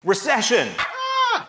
Recession.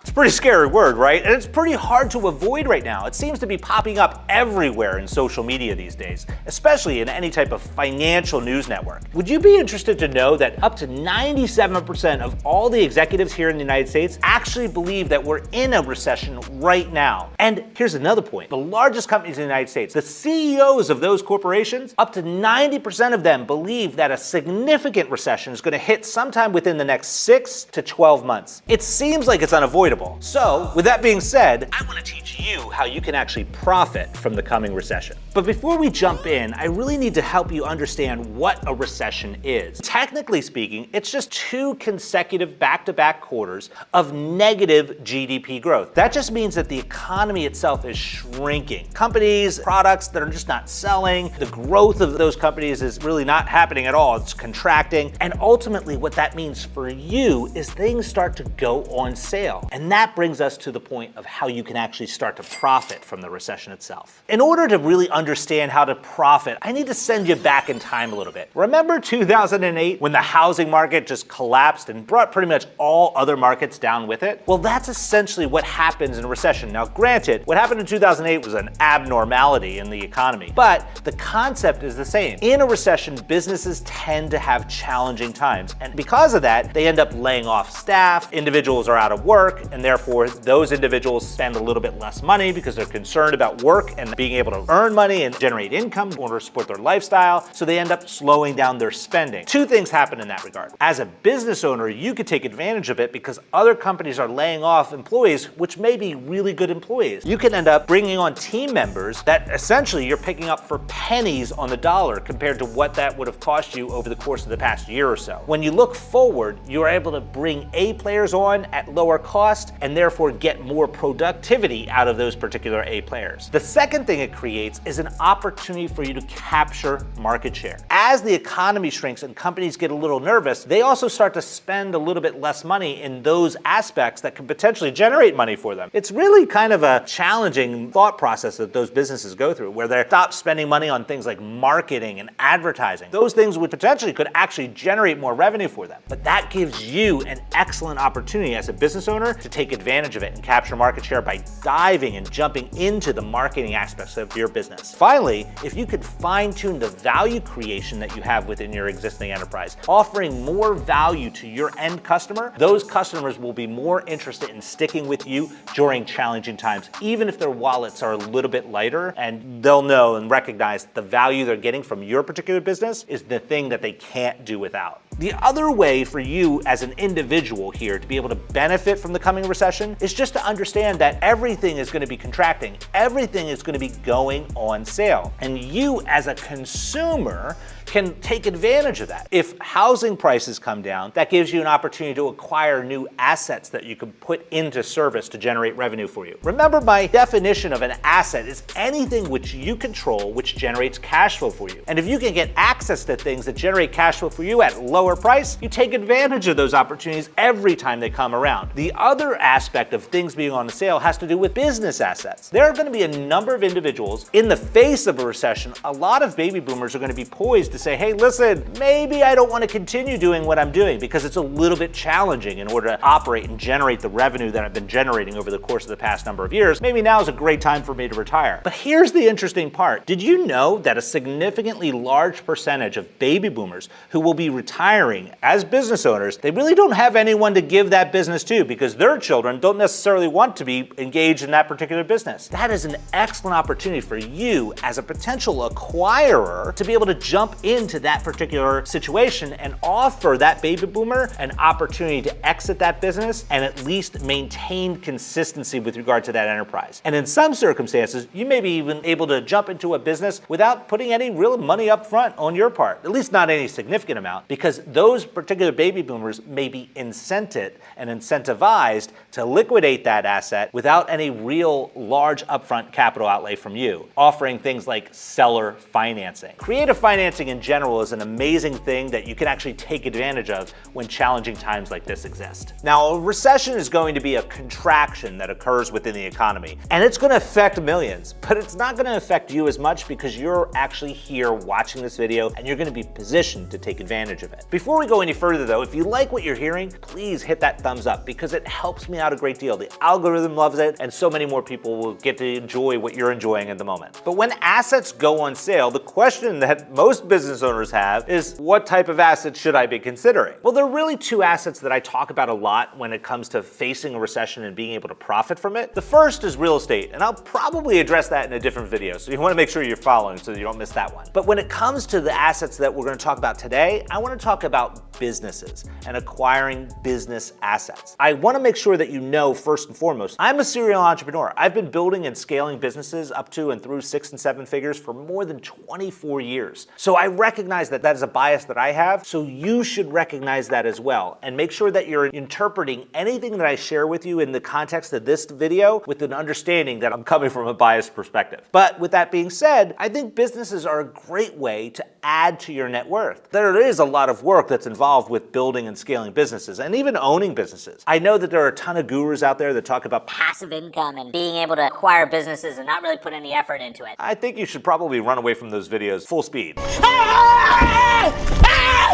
It's a pretty scary word, right? And it's pretty hard to avoid right now. It seems to be popping up everywhere in social media these days, especially in any type of financial news network. Would you be interested to know that up to 97% of all the executives here in the United States actually believe that we're in a recession right now? And here's another point. The largest companies in the United States, the CEOs of those corporations, up to 90% of them believe that a significant recession is going to hit sometime within the next 6 to 12 months. It seems like it's unavoidable. So, with that being said, I want to teach you how you can actually profit from the coming recession. But before we jump in, I really need to help you understand what a recession is. Technically speaking, it's just 2 consecutive back-to-back quarters of negative GDP growth. That just means that the economy itself is shrinking. Companies, products that are just not selling, the growth of those companies is really not happening at all. It's contracting. And ultimately, what that means for you is things start to go on sale. And that brings us to the point of how you can actually start to profit from the recession itself. In order to really understand how to profit, I need to send you back in time a little bit. Remember 2008 when the housing market just collapsed and brought pretty much all other markets down with it? Well, that's essentially what happens in a recession. Now, granted, what happened in 2008 was an abnormality in the economy, but the concept is the same. In a recession, businesses tend to have challenging times, and because of that, they end up laying off staff, individuals are out of work, and therefore those individuals spend a little bit less money because they're concerned about work and being able to earn money and generate income in order to support their lifestyle, so they end up slowing down their spending. 2 things happen in that regard. As a business owner, you could take advantage of it because other companies are laying off employees, which may be really good employees. You can end up bringing on team members that essentially you're picking up for pennies on the dollar compared to what that would have cost you over the course of the past year or so. When you look forward, you are able to bring A players on at lower cost and therefore get more productivity out of those particular A players. The second thing it creates is an opportunity for you to capture market share. As the economy shrinks and companies get a little nervous, they also start to spend a little bit less money in those aspects that could potentially generate money for them. It's really kind of a challenging thought process that those businesses go through, where they stop spending money on things like marketing and advertising. Those things would potentially could actually generate more revenue for them. But that gives you an excellent opportunity as a business owner to take advantage of it and capture market share by diving and jumping into the marketing aspects of your business. Finally, if you could fine-tune the value creation that you have within your existing enterprise, offering more value to your end customer, those customers will be more interested in sticking with you during challenging times, even if their wallets are a little bit lighter, and they'll know and recognize that the value they're getting from your particular business is the thing that they can't do without. The other way for you as an individual here to be able to benefit from the coming recession is just to understand that everything is going to be contracting. Everything is going to be going on sale. And you as a consumer can take advantage of that. If housing prices come down, that gives you an opportunity to acquire new assets that you can put into service to generate revenue for you. Remember, my definition of an asset is anything which you control, which generates cash flow for you. And if you can get access to things that generate cash flow for you at lower price, you take advantage of those opportunities every time they come around. The other aspect of things being on sale has to do with business assets. There are going to be a number of individuals in the face of a recession. A lot of baby boomers are going to be poised to say, hey, listen, maybe I don't want to continue doing what I'm doing because it's a little bit challenging in order to operate and generate the revenue that I've been generating over the course of the past number of years. Maybe now is a great time for me to retire. But here's the interesting part. Did you know that a significantly large percentage of baby boomers who will be retiring as business owners, they really don't have anyone to give that business to because their children don't necessarily want to be engaged in that particular business? That is an excellent opportunity for you as a potential acquirer to be able to jump into that particular situation and offer that baby boomer an opportunity to exit that business and at least maintain consistency with regard to that enterprise. And in some circumstances, you may be even able to jump into a business without putting any real money up front on your part, at least not any significant amount, because those particular baby boomers may be incented and incentivized to liquidate that asset without any real large upfront capital outlay from you, offering things like seller financing. Creative financing in general is an amazing thing that you can actually take advantage of when challenging times like this exist. Now, a recession is going to be a contraction that occurs within the economy, and it's going to affect millions, but it's not going to affect you as much because you're actually here watching this video and you're going to be positioned to take advantage of it. Before we go any further though, if you like what you're hearing, please hit that thumbs up because it helps me out a great deal. The algorithm loves it, and so many more people will get to enjoy what you're enjoying at the moment. But when assets go on sale, the question that most business owners have is, what type of assets should I be considering? Well, there are really two assets that I talk about a lot when it comes to facing a recession and being able to profit from it. The first is real estate, and I'll probably address that in a different video, so you want to make sure you're following so you don't miss that one. But when it comes to the assets that we're going to talk about today, I want to talk about businesses and acquiring business assets. I want to make sure that you know, first and foremost, I'm a serial entrepreneur. I've been building and scaling businesses up to and through 6 and 7 figures for more than 24 years. So I recognize that that is a bias that I have, so you should recognize that as well, and make sure that you're interpreting anything that I share with you in the context of this video with an understanding that I'm coming from a biased perspective. But with that being said, I think businesses are a great way to add to your net worth. There is a lot of work that's involved with building and scaling businesses and even owning businesses. I know that there are a ton of gurus out there that talk about passive income and being able to acquire businesses and not really put any effort into it. I think you should probably run away from those videos full speed.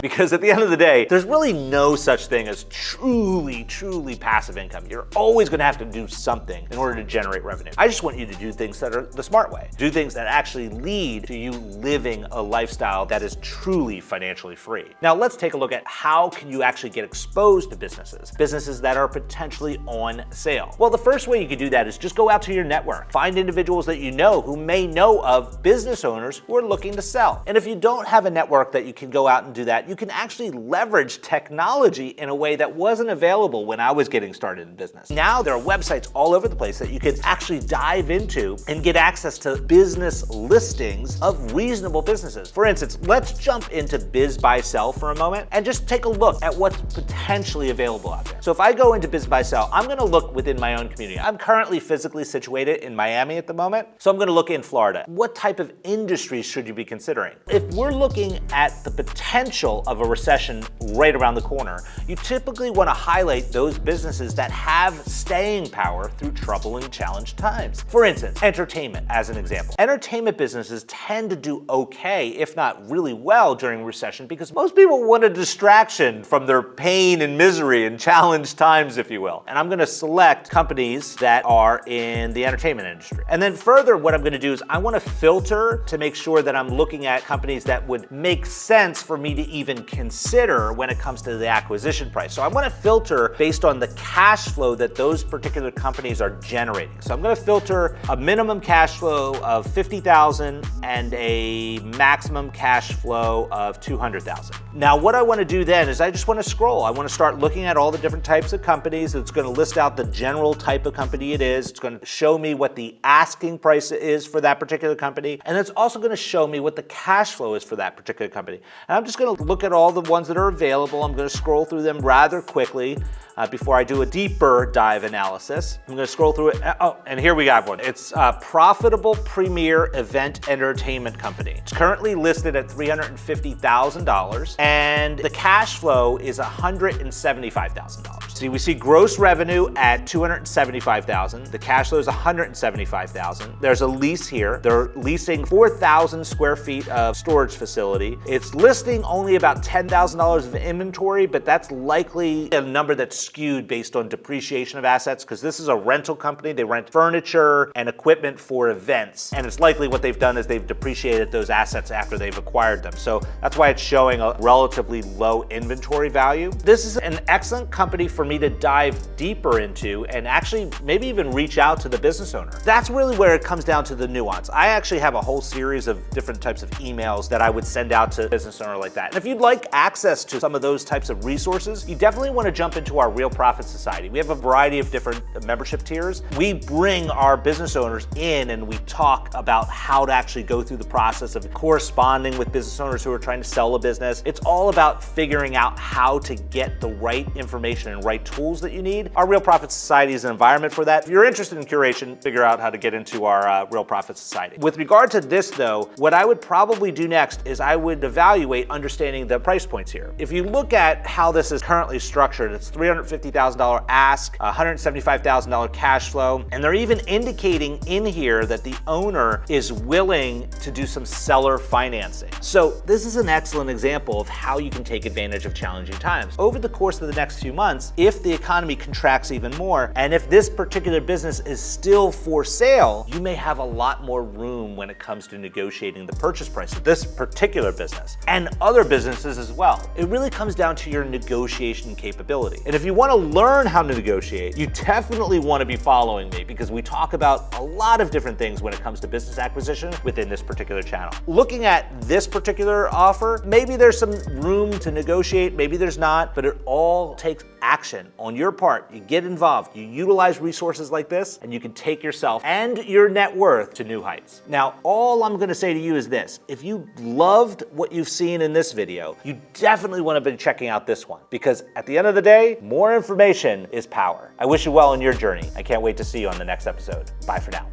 Because at the end of the day, there's really no such thing as truly passive income. You're always going to have to do something in order to generate revenue. I just want you to do things that are the smart way. Do things that actually lead to you living a lifestyle that is truly financially free. Now let's take a look at how can you actually get exposed to businesses that are potentially on sale. Well, the first way you can do that is just go out to your network. Find individuals that you know who may know of business owners who are looking to sell. And if you don't have a network that you can go out and do that, you can actually leverage technology in a way that wasn't available when I was getting started in business. Now there are websites all over the place that you can actually dive into and get access to business listings of reasonable businesses. For instance, let's jump into Biz Buy Sell for a moment and just take a look at what's potentially available out there. So if I go into Biz Buy Sell, I'm going to look within my own community. I'm currently physically situated in Miami at the moment, so I'm going to look in Florida. What type of industries should you be considering? If we're looking at the potential of a recession right around the corner, you typically want to highlight those businesses that have staying power through trouble and challenged times. For instance, entertainment as an example. Entertainment businesses tend to do okay, if not really well, during recession because most people want a distraction from their pain and misery and challenged times, if you will. And I'm going to select companies that are in the entertainment industry. And then further, what I'm going to do is I want to filter to make sure that I'm looking at companies that would make sense for me to even consider when it comes to the acquisition price. So I want to filter based on the cash flow that those particular companies are generating. So I'm going to filter a minimum cash flow of $50,000 and a maximum cash flow of $200,000. Now what I want to do then is I just want to scroll. I want to start looking at all the different types of companies. It's going to list out the general type of company it is. It's going to show me what the asking price is for that particular company. And it's also going to show me what the cash flow is for that particular company. And I'm just going to look at all the ones that are available. I'm going to scroll through them rather quickly before I do a deeper dive analysis. I'm going to scroll through it. Oh, and here we got one. It's a Profitable Premier Event Entertainment Company. It's currently listed at $350,000 and the cash flow is $175,000. See, we see gross revenue at $275,000. The cash flow is $175,000. There's a lease here. They're leasing 4,000 square feet of storage facility. It's listing only about $10,000 of inventory, but that's likely a number that's skewed based on depreciation of assets because this is a rental company. They rent furniture and equipment for events. And it's likely what they've done is they've depreciated those assets after they've acquired them. So that's why it's showing a relatively low inventory value. This is an excellent company for me to dive deeper into and actually maybe even reach out to the business owner. That's really where it comes down to the nuance. I actually have a whole series of different types of emails that I would send out to a business owner like that. And if you'd like access to some of those types of resources, you definitely want to jump into our Real Profit Society. We have a variety of different membership tiers. We bring our business owners in and we talk about how to actually go through the process of corresponding with business owners who are trying to sell a business. It's all about figuring out how to get the right information and right right tools that you need. Our Real Profit Society is an environment for that. If you're interested in curation, figure out how to get into our Real Profit Society. With regard to this though, what I would probably do next is I would evaluate understanding the price points here. If you look at how this is currently structured, it's $350,000 ask, $175,000 cash flow, and they're even indicating in here that the owner is willing to do some seller financing. So this is an excellent example of how you can take advantage of challenging times. Over the course of the next few months, if the economy contracts even more, and if this particular business is still for sale, you may have a lot more room when it comes to negotiating the purchase price of this particular business and other businesses as well. It really comes down to your negotiation capability. And if you want to learn how to negotiate, you definitely want to be following me, because we talk about a lot of different things when it comes to business acquisition within this particular channel. Looking at this particular offer, maybe there's some room to negotiate, maybe there's not, but it all takes action on your part. You get involved, you utilize resources like this, and you can take yourself and your net worth to new heights. Now, all I'm going to say to you is this: if you loved what you've seen in this video, you definitely want to be checking out this one, because at the end of the day, more information is power. I wish you well in your journey. I can't wait to see you on the next episode. Bye for now.